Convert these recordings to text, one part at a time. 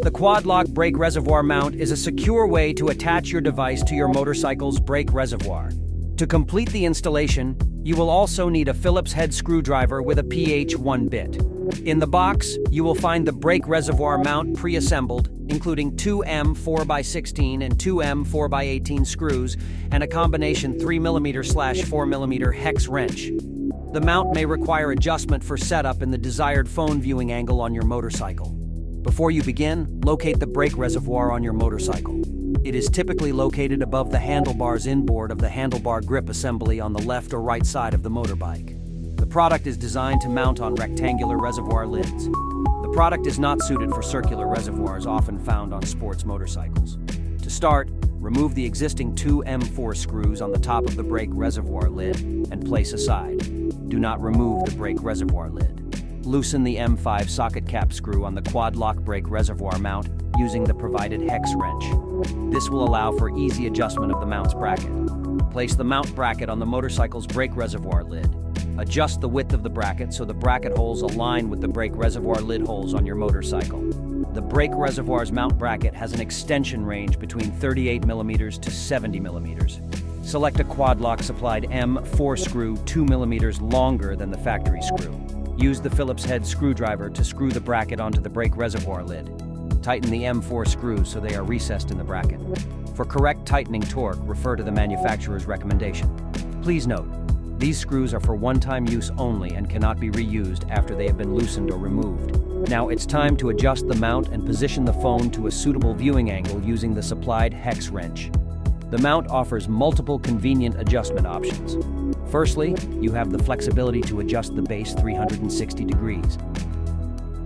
The quad-lock brake reservoir mount is a secure way to attach your device to your motorcycle's brake reservoir. To complete the installation, you will also need a Phillips head screwdriver with a PH1 bit. In the box, you will find the brake reservoir mount pre-assembled, including two M 4x16 and two M 4x18 screws, and a combination 3mm/4mm hex wrench. The mount may require adjustment for setup in the desired phone viewing angle on your motorcycle. Before you begin, locate the brake reservoir on your motorcycle. It is typically located above the handlebars inboard of the handlebar grip assembly on the left or right side of the motorbike. The product is designed to mount on rectangular reservoir lids. The product is not suited for circular reservoirs often found on sports motorcycles. To start, remove the existing two M4 screws on the top of the brake reservoir lid and place aside. Do not remove the brake reservoir lid. Loosen the M5 socket cap screw on the quad-lock brake reservoir mount using the provided hex wrench. This will allow for easy adjustment of the mount's bracket. Place the mount bracket on the motorcycle's brake reservoir lid. Adjust the width of the bracket so the bracket holes align with the brake reservoir lid holes on your motorcycle. The brake reservoir's mount bracket has an extension range between 38mm to 70mm. Select a quad-lock supplied M4 screw 2mm longer than the factory screw. Use the Phillips head screwdriver to screw the bracket onto the brake reservoir lid. Tighten the M4 screws so they are recessed in the bracket. For correct tightening torque, refer to the manufacturer's recommendation. Please note, these screws are for one-time use only and cannot be reused after they have been loosened or removed. Now it's time to adjust the mount and position the phone to a suitable viewing angle using the supplied hex wrench. The mount offers multiple convenient adjustment options. Firstly, you have the flexibility to adjust the base 360 degrees.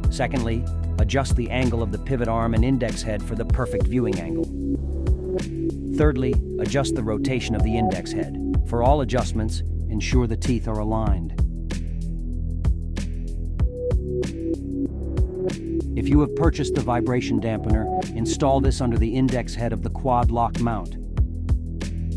Secondly, adjust the angle of the pivot arm and index head for the perfect viewing angle. Thirdly, adjust the rotation of the index head. For all adjustments, ensure the teeth are aligned. If you have purchased the vibration dampener, install this under the index head of the quad-lock mount.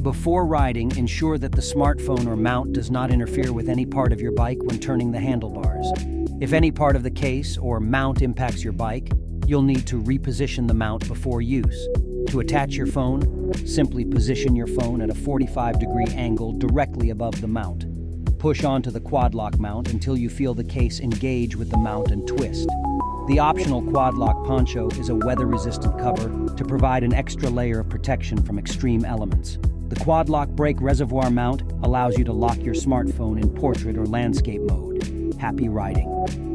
Before riding, ensure that the smartphone or mount does not interfere with any part of your bike when turning the handlebars. If any part of the case or mount impacts your bike, you'll need to reposition the mount before use. To attach your phone, simply position your phone at a 45-degree angle directly above the mount. Push onto the quad-lock mount until you feel the case engage with the mount and twist. The optional quad-lock poncho is a weather-resistant cover to provide an extra layer of protection from extreme elements. The quad-lock brake reservoir mount allows you to lock your smartphone in portrait or landscape mode. Happy riding!